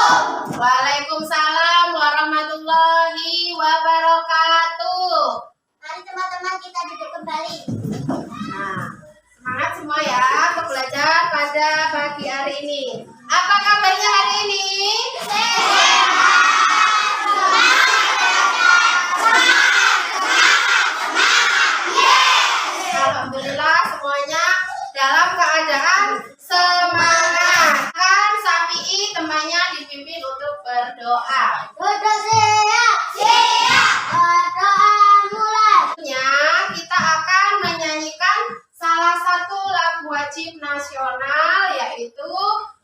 Waalaikumsalam warahmatullahi wabarakatuh. Mari teman-teman kita duduk kembali. Nah, semangat semua ya untuk belajar pada pagi hari ini. Apa kabarnya hari ini? Alhamdulillah semuanya dalam keadaan semangat. Kan Safi'i temannya dipimpin untuk berdoa. Duduk siap. Berdoa mulai. Kita akan menyanyikan salah satu lagu wajib nasional yaitu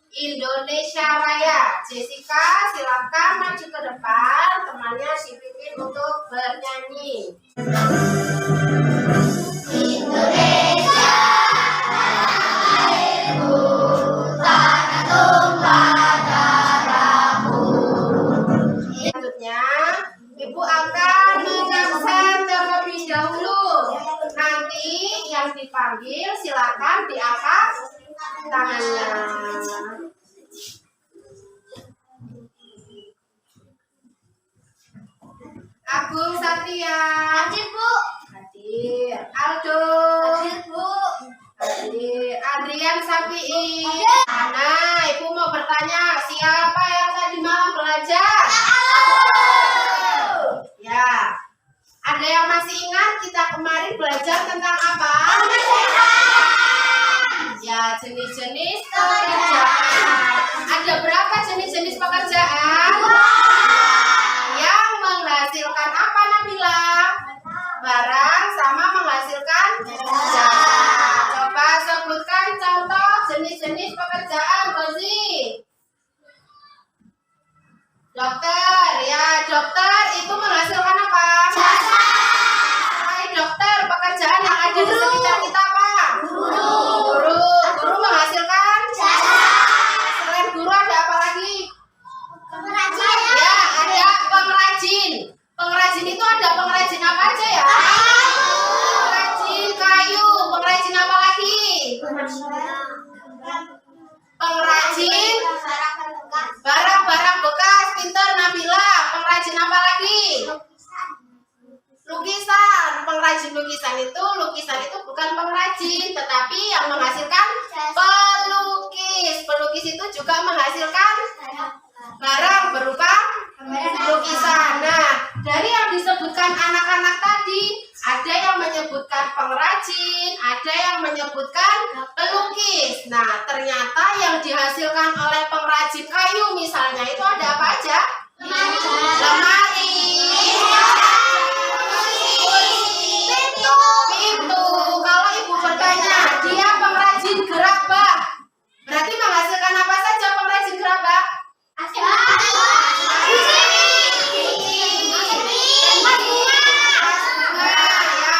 Indonesia Raya. Jessica silakan maju ke depan, temannya dipimpin untuk bernyanyi. Indonesia, airku, tanah tumpah darahku. Selanjutnya, Ibu akan menyaksikan terlebih dahulu. Nanti yang dipanggil silakan diangkat tangannya. Agung Satria. Hadir, Bu. Hadir. Aldo. Hadir, Bu. Hadir. Adrian Safi'i. Hadir. Nah, Ibu mau bertanya, siapa yang tadi malam belajar? Ya. Ada yang masih ingat kita kemarin belajar tentang apa? Ya, jenis-jenis pekerjaan. Ada berapa jenis-jenis pekerjaan? Yang menghasilkan apa, Nabila? Barang sama menghasilkan jasa. Coba sebutkan contoh jenis-jenis pekerjaan, Gozi. Dokter, ya dokter itu menghasilkan apa? Jasa. Hai dokter, pekerjaan yang ada di sekitar kita apa? Guru. Guru menghasilkan Jasa. Selain guru ada apa lagi? Pengrajin. Ya, ada pengrajin. Pengrajin itu ada pengrajin apa aja ya? Pengrajin kayu. Pengrajin apa lagi? Pengrajin barang-barang bekas. Pintar Nabila. Pengrajin apa lagi? Lukisan. Pengrajin lukisan itu bukan pengrajin, tetapi yang menghasilkan pelukis. Pelukis itu juga menghasilkan barang berupa lukisan. Nah, dari yang disebutkan anak-anak tadi, ada yang menyebutkan pengrajin, ada yang menyebutkan pelukis. Nah, ternyata yang dihasilkan oleh pengrajin kayu misalnya itu ada apa aja? Lemari, pintu. Kalau Ibu bertanya, dia pengrajin gerabah, berarti menghasilkan apa saja pengrajin gerabah? Ya,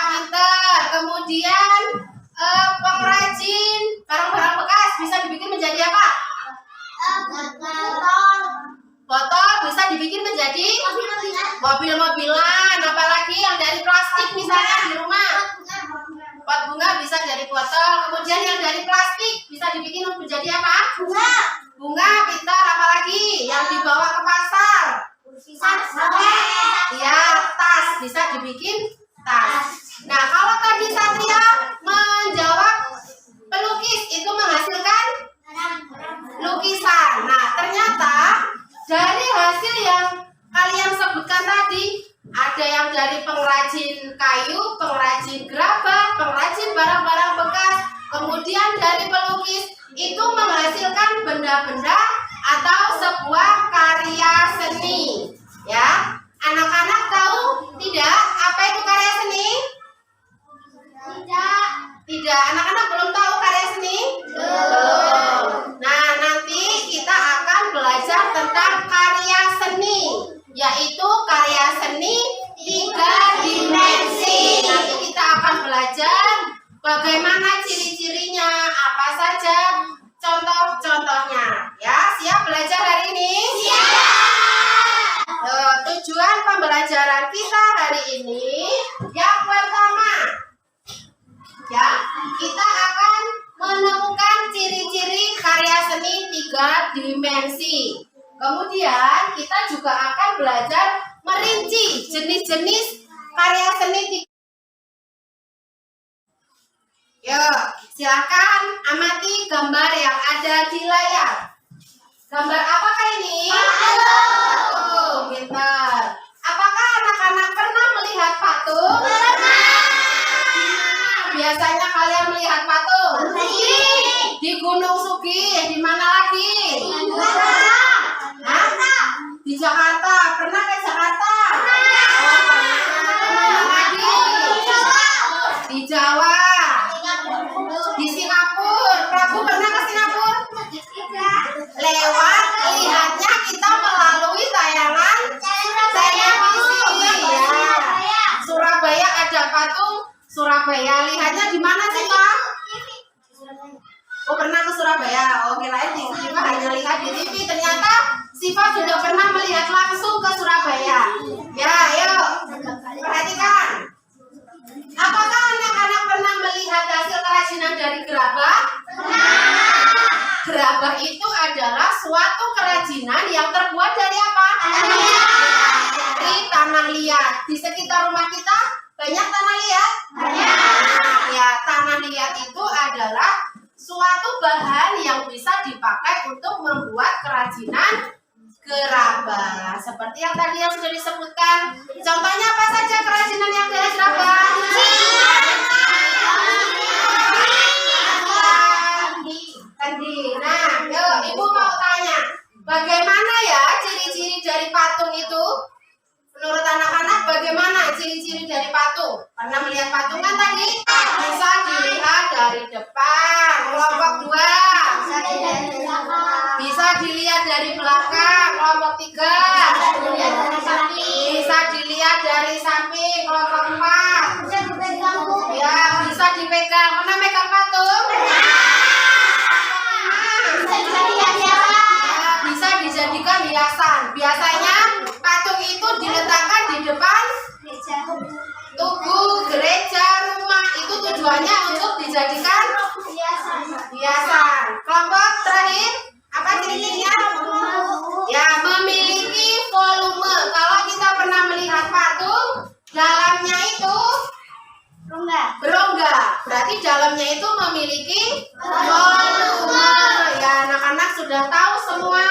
pintar. Kemudian pengrajin barang-barang bekas bisa dibikin menjadi apa? Botol bisa dibikin menjadi mobil-mobilan. Apalagi yang dari plastik misalnya di rumah. Pot bunga bisa dari botol. Kemudian yang dari plastik bisa dibikin menjadi apa? Bunga, pintar. Apalagi yang dibawa ke pasar. Ya, tas bisa dibikin tas. Nah, kalau tadi Satria menjawab pelukis itu menghasilkan lukisan. Nah, ternyata dari hasil yang kalian sebutkan tadi, ada yang dari pengrajin kayu, pengrajin gerabah, pengrajin barang-barang bekas, kemudian dari pelukis itu menghasilkan benda-benda atau sebuah karya seni. Ya, anak-anak tahu tidak apa itu karya seni? Tidak, anak-anak belum tahu karya seni? Belum. Nah, nanti kita akan belajar tentang karya seni, yaitu karya seni 3 dimensi. Nanti kita akan belajar bagaimana ciri-cirinya, apa saja contoh-contohnya. Ya, siap belajar hari ini? Siap. Tujuan pembelajaran kita hari ini yang pertama, ya, kita akan menemukan ciri-ciri karya seni 3 dimensi. Kemudian kita juga akan belajar merinci jenis-jenis karya seni. Yuk, silakan amati gambar yang ada di layar. Gambar apakah ini? Oh, pintar. Apakah anak-anak pernah melihat patung? Biasanya kalian melihat patung? Di Gunung Sugih, di mana lagi? Hah? Di Jakarta. Pernah ke Jakarta? Oh, pernah. Lagi? Di Jawa. Di Singapura. Prabu pernah ke Singapura? Lewat lihatnya kita melalui tayangan televisi. Ya. Surabaya ada patung Surabaya. Lihatnya di mana sih, Pak? Oh, pernah ke Surabaya. Oh, kirain Siva hanya lihat di TV. Ternyata Siva sudah pernah melihat langsung ke Surabaya. Ya, ayo perhatikan. Apakah anak-anak pernah melihat hasil kerajinan dari gerabah? Gerabah itu adalah suatu kerajinan yang terbuat dari apa? Dari tanah liat. Di sekitar rumah kita banyak tanah liat? Ya, tanah liat itu adalah suatu bahan yang bisa dipakai untuk membuat kerajinan gerabah. Seperti yang tadi yang sudah disebutkan. Contohnya apa saja kerajinan yang dari gerabah? Kendi. Nah, yuk, ibu mau tanya, bagaimana ya ciri-ciri dari patung itu? Menurut anak-anak, bagaimana ciri-ciri dari patung? Pernah melihat patung kan tadi? Bisa dilihat dari depan, kelompok 2. Bisa dilihat dari belakang, kelompok 3. Bisa dilihat dari samping, kelompok 4. Ya, bisa dipegang. Pernah megang patung? Bisa dijadikan hiasan. Biasanya patung itu diletakkan di depan tugu, gereja, rumah. Itu tujuannya untuk dijadikan hiasan. Kelompok terakhir, apa ciri-cirinya? Ya, memiliki volume. Kalau kita pernah melihat patung, dalamnya itu berongga. Berarti dalamnya itu memiliki volume. Ya, anak-anak sudah tahu semua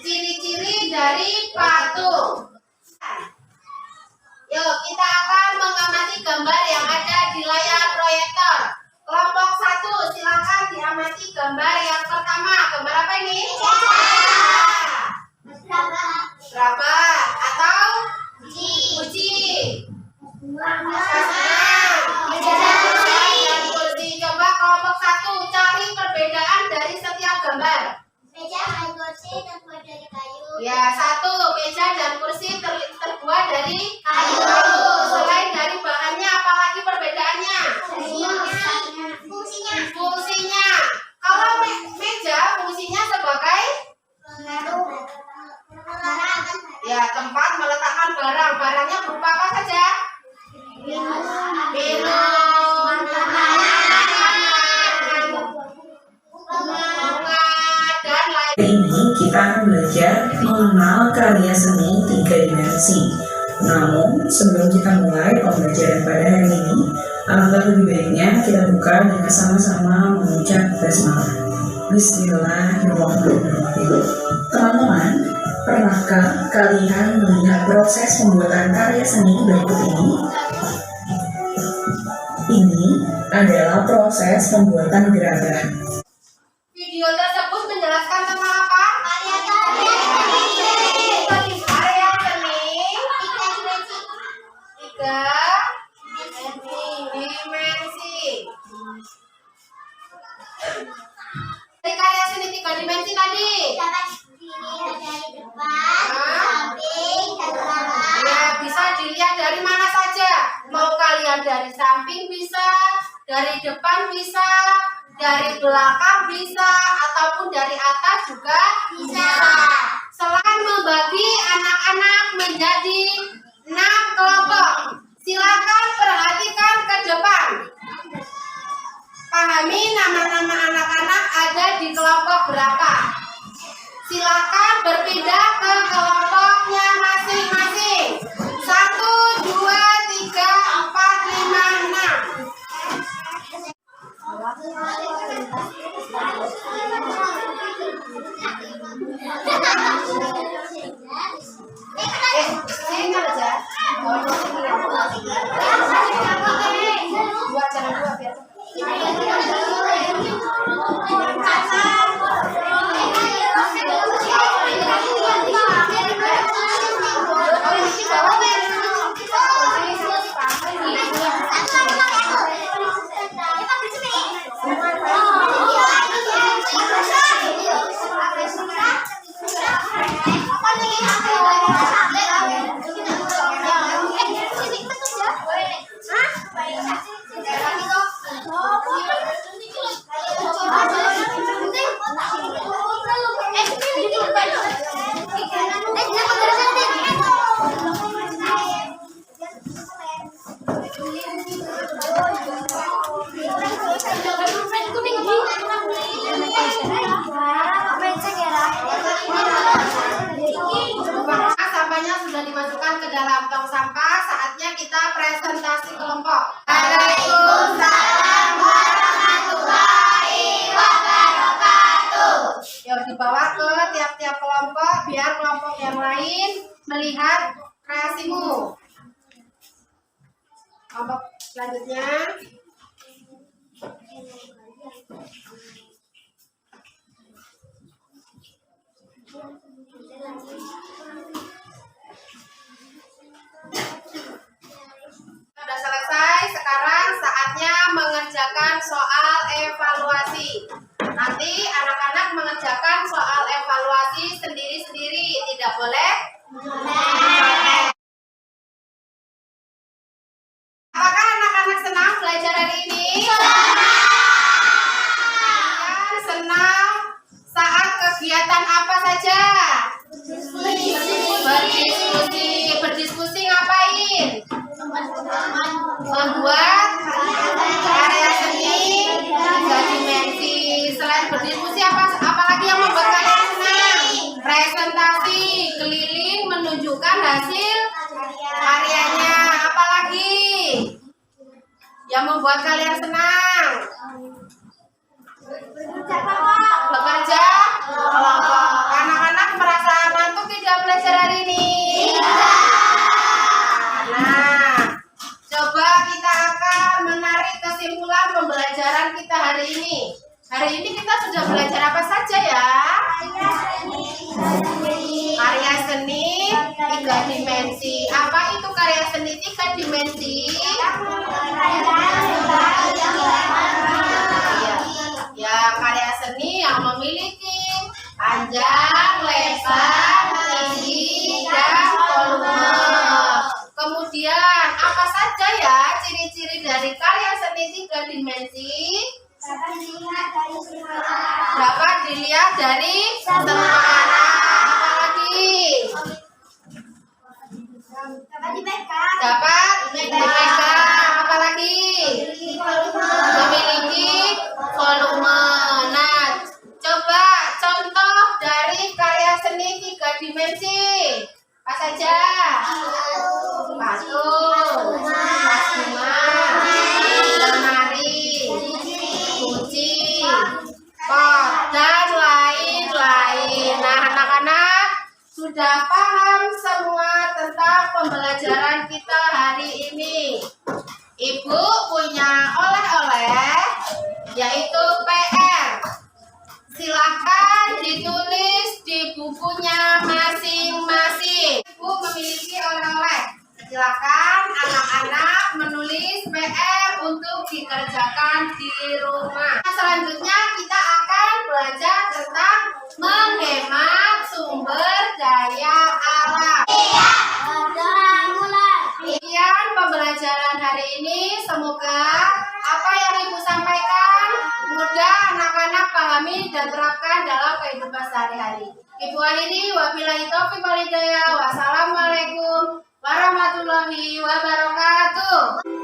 ciri-ciri dari patung. Yuk, kita akan mengamati gambar yang ada di layar proyektor. Kelompok 1, silakan diamati gambar yang pertama. Gambar apa ini? Gerabah atau uji. Kursi. Coba kelompok 1 cari perbedaan dari setiap gambar. Meja dan kursi terbuat dari kayu. Ya, 1, meja dan kursi terbuat dari kayu. Selain dari bahannya, apalagi perbedaannya? Fungsinya. Kalau meja fungsinya sebagai ya tempat meletakkan barang. Barangnya berupa apa saja? Minum, bunga, dan lain. Hari ini kita akan belajar mengenal karya seni 3 dimensi. Namun, sebelum kita mulai pembelajaran pada hari ini, alangkah lebih baiknya kita buka dengan sama-sama mengucap basmalah. Bismillahirrahmanirrahim. Teman-teman, pernahkah kalian melihat proses pembuatan karya seni berikut ini? Ini adalah proses pembuatan gerabah. Video tersebut menjelaskan tentang apa? Karya seni 3 dimensi. Dari karya seni 3 dimensi tadi. Dapat dilihat dari depan, samping, dan belakang. Ya, bisa dilihat dari mana saja. Mau kalian dari samping bisa, dari depan bisa, dari belakang bisa, ataupun dari atas juga bisa. Selain membagi anak-anak menjadi 6 kelompok, silakan perhatikan ke depan. Pahami nama-nama anak-anak ada di kelompok berapa. Silakan berpindah Sampahnya sudah dimasukkan ke dalam tong sampah, saatnya kita presentasi kelompok. Waalaikumsalam warahmatullahi wabarakatuh. Yuk dibawa ke tiap-tiap kelompok biar kelompok yang lain melihat kreasimu. Kelompok selanjutnya. Sudah selesai, sekarang saatnya mengerjakan soal evaluasi. Nanti anak-anak mengerjakan soal evaluasi sendiri-sendiri, tidak boleh mencolek. Apakah anak-anak senang belajar hari ini? Kalian senang saat kegiatan apa saja? Berdiskusi. Berdiskusi ngapain? Membuat karya seni 3 dimensi. Selain berdiskusi apalagi yang membuat kalian senang? Presentasi, keliling menunjukkan hasil karyanya. Apalagi yang membuat kalian senang? Bekerja kelompok. Anak-anak merasa ngantuk tidak belajar hari ini? Nah, coba kita akan menarik kesimpulan pembelajaran kita hari ini. Hari ini kita sudah belajar apa saja ya? Karya seni 3 dimensi. Apa itu karya seni 3 dimensi? Ya, karya seni yang memiliki panjang, lebar, tinggi, dan volume. Kemudian, apa saja ya ciri-ciri dari karya seni 3 dimensi? Dapat dilihat dari semua arah. Apalagi? Dapat dipegang. Apalagi? Memiliki volume. Nah, coba contoh dari karya seni 3 dimensi. Apa saja? Patung, bunga, lemari, kunci, pot, dan lain-lain. Nah, anak-anak sudah paham semua tentang pembelajaran kita hari ini. Ibu punya oleh-oleh, yaitu PR. Silakan ditulis di bukunya masing-masing. Ibu memiliki oleh-oleh. Silakan anak-anak menulis PR untuk dikerjakan di rumah. Selanjutnya kita akan belajar tentang menghemat sumber daya alam. Sekian pembelajaran hari ini. Semoga apa yang Ibu sampaikan mudah anak-anak pahami dan terapkan dalam kehidupan sehari-hari. Ibu akhiri, wabillahi taufiq wal hidayah. Wassalamualaikum warahmatullahi wabarakatuh.